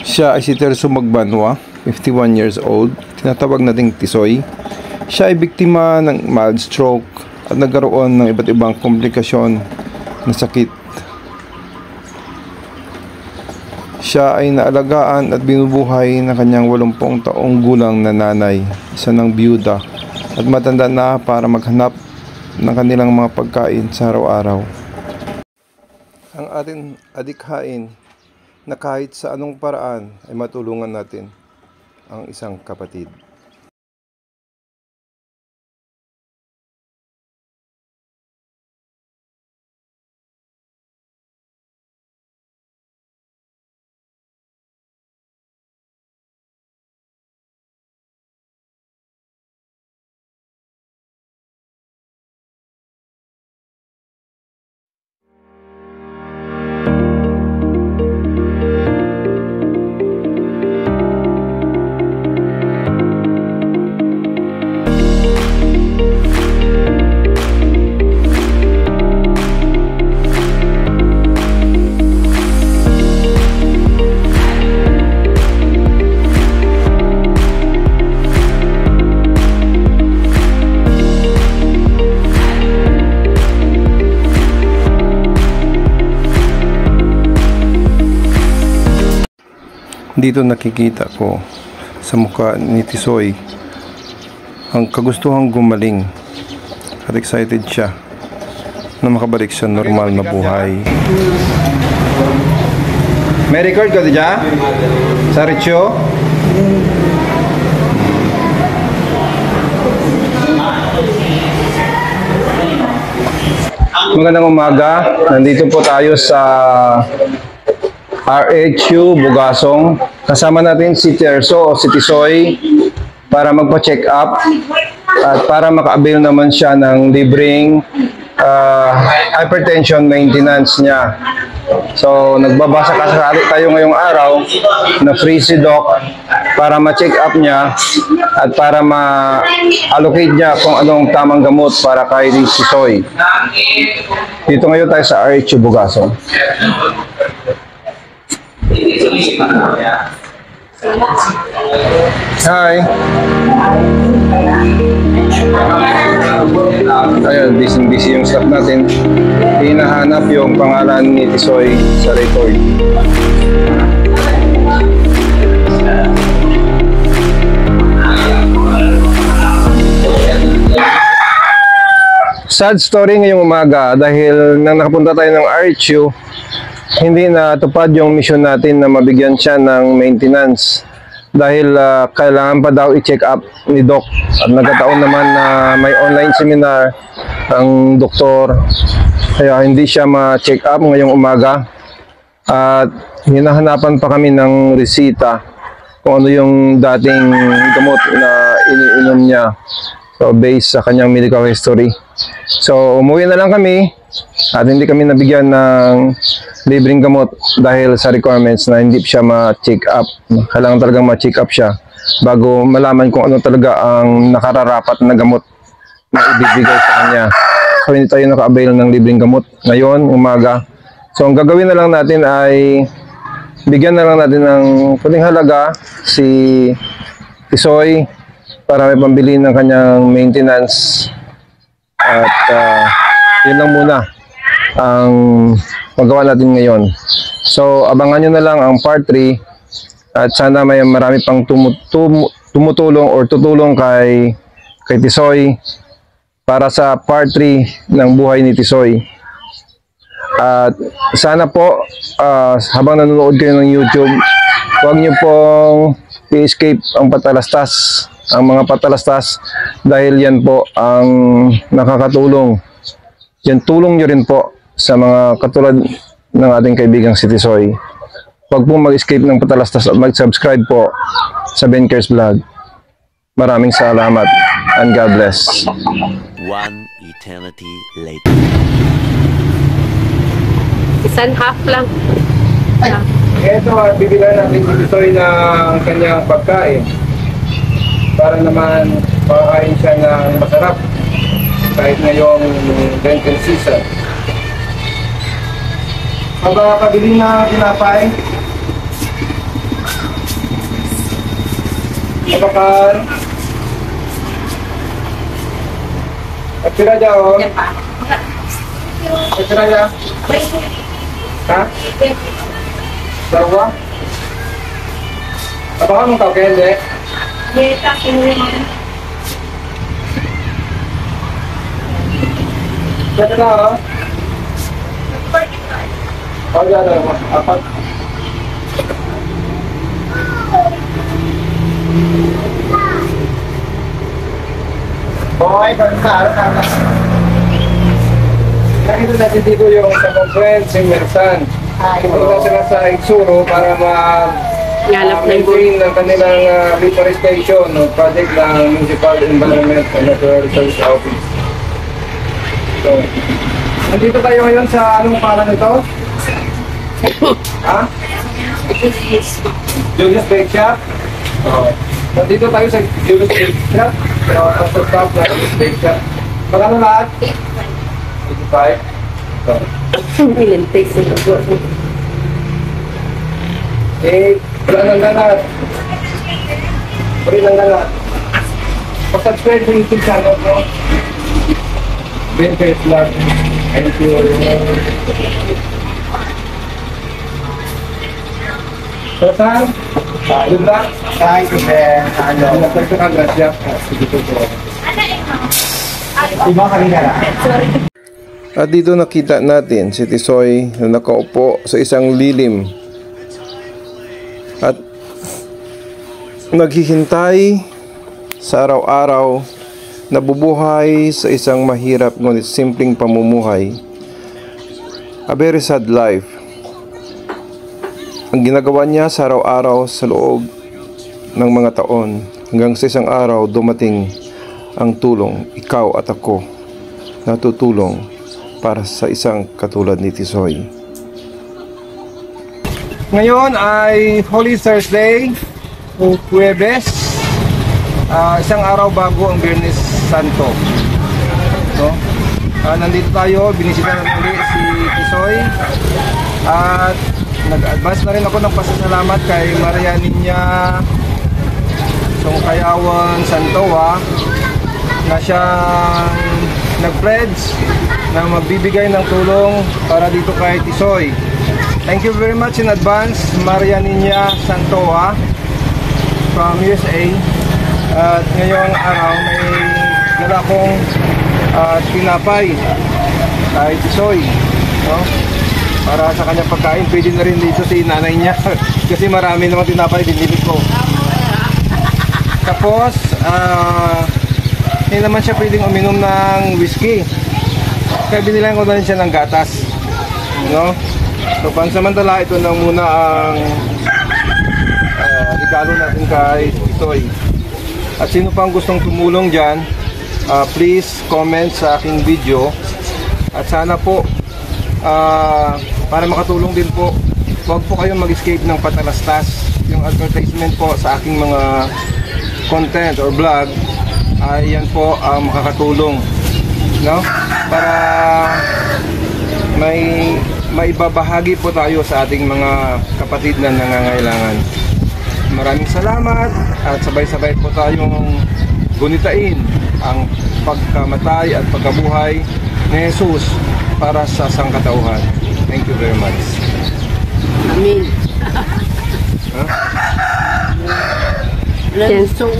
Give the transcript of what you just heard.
Siya ay si Terso Magbanwa, 51 years old, tinatawag nating Tisoy. Siya ay biktima ng mild stroke at nagkaroon ng iba't ibang komplikasyon na sakit. Siya ay naalagaan at binubuhay ng kanyang 80 taong gulang na nanay, isa ng byuda at matanda na para maghanap ng kanilang mga pagkain sa araw-araw. Ang ating adikhain na kahit sa anong paraan ay matulungan natin ang isang kapatid. Dito nakikita ko sa mukha ni Tisoy ang kagustuhang gumaling at excited siya na makabalik sa normal na buhay. May record ka diya? Sa Richo? Magandang umaga. Nandito po tayo sa RHU Bugasong. Kasama natin si Terso o si Tisoy para magpa-check up at para maka-avail naman siya ng libreng hypertension maintenance niya. So nagbabasa kasali tayo ngayong araw na free si Doc para ma-check up niya at para ma-allocate niya kung anong tamang gamot para kay Tisoy. Dito ngayon tayo sa RHU Bugasong. Hi. Ayun, busy yung staff natin. Hinahanap yung pangalan ni Tisoy sa record. Sad story ngayong umaga dahil nang nakapunta tayo ng RHU, hindi na tupad yung mission natin na mabigyan siya ng maintenance dahil kailangan pa daw i-check up ni Doc at nagkataon naman na may online seminar ang doktor kaya hindi siya ma-check up ngayong umaga at hinahanapan pa kami ng resita kung ano yung dating gamot na iniinom niya, so based sa kanyang medical history. So umuwi na lang kami at hindi kami nabigyan ng libreng gamot dahil sa requirements na hindi siya ma-check up. Kailangan talagang ma-check up siya bago malaman kung ano talaga ang nakararapat na gamot na ibibigay sa kanya. So hindi tayo naka-avail ng libreng gamot ngayon umaga. So ang gagawin na lang natin ay bigyan na lang natin ng kunting halaga si Tisoy para may pambili ng kanyang maintenance at yun lang muna ang magawa natin ngayon. So abangan nyo na lang ang part 3 at sana may marami pang tumutulong or tutulong kay Tisoy para sa part 3 ng buhay ni Tisoy. At sana po habang nanonood kayo ng YouTube, huwag nyo pong i-escape ang patalastas, ang mga patalastas dahil yan po ang nakakatulong. Yan tulong nyo rin po sa mga katulad ng ating kaibigang si Tisoy. Huwag pong mag-escape ng patalastas at mag-subscribe po sa Ben Cares Vlog. Maraming salamat and God bless. One eternity later. 1.5 lang. Ito, bibigyan natin si Tisoy ng kanyang pagkain para naman makakain siya ng masarap kahit ngayong dental season. Pagkakabili na tinapay, Kapakan. Pira dyan, oh. Pira dyan. Ha? Dalawa? Kapakan mong tawag, hindi? Dito na, oh. Oh, dyan, dalawa. Apat. Okay, pagkakaroon na. Nakita natin dito yung sa conference, si Mersan. Pumunta sila sa Igsuro para Ngalap maintain ang kanilang reforestation o project ng Municipal Environment and Natural Resources Office. So, nandito tayo ngayon sa anong pangalan nito? Ha? Julius Bake Shop? Oo. Nandito tayo sa Julius Bake Shop. Sa top na Julius Bake Shop. Magkano lahat? 85. So, Ilan peso na po. wala nang lahat. Wala nang lahat. Pag-subscribe sa YouTube channel ko. Ben Face Vlog. Thank you. So, saan? Good luck. Thank you, Ben. Nagtagsa ka, gracias. Dito po. Iba ka rin na. At dito nakita natin si Tisoy na nakaupo sa isang lilim at naghihintay sa araw-araw, nabubuhay sa isang mahirap ngunit simpleng pamumuhay. A very sad life. Ang ginagawa niya sa araw-araw sa loob ng mga taon hanggang sa isang araw dumating ang tulong. Ikaw at ako natutulong para sa isang katulad ni Tisoy. Ngayon ay Holy Thursday o Huwebes, isang araw bago ang Biyernes Santo. No? Nandito tayo, binisita na rin si Tisoy at nag-advance na rin ako ng pasasalamat kay Maria Niña Songkayawan Santoa na siyang nag-pledge na magbibigay ng tulong para dito kay Tisoy. Thank you very much in advance, Maria Niña Santoa from USA. At ngayong araw may dala kong tinapay kay Tisoy, no? Para sa kanyang pagkain. Pwede na rin dito si nanay niya kasi marami naman tinapay binili ko. Tapos hindi naman siya pwedeng uminom ng whiskey, kaya binilang ko na rin siya ng gatas, no? So pansamantala ito na muna ang regalo natin kay Tisoy. At sino pang gustong tumulong dyan, please comment sa aking video. At sana po para makatulong din po, huwag po kayong mag-escape ng patalastas. Yung advertisement po sa aking mga content or vlog, yan po ang makakatulong, no? Para may ibabahagi po tayo sa ating mga kapatid na nangangailangan. Maraming salamat at sabay-sabay po tayong gunitain ang pagkamatay at pagkabuhay ni Jesus para sa sangkatauhan. Thank you very much. Amin. Huh? Yan, so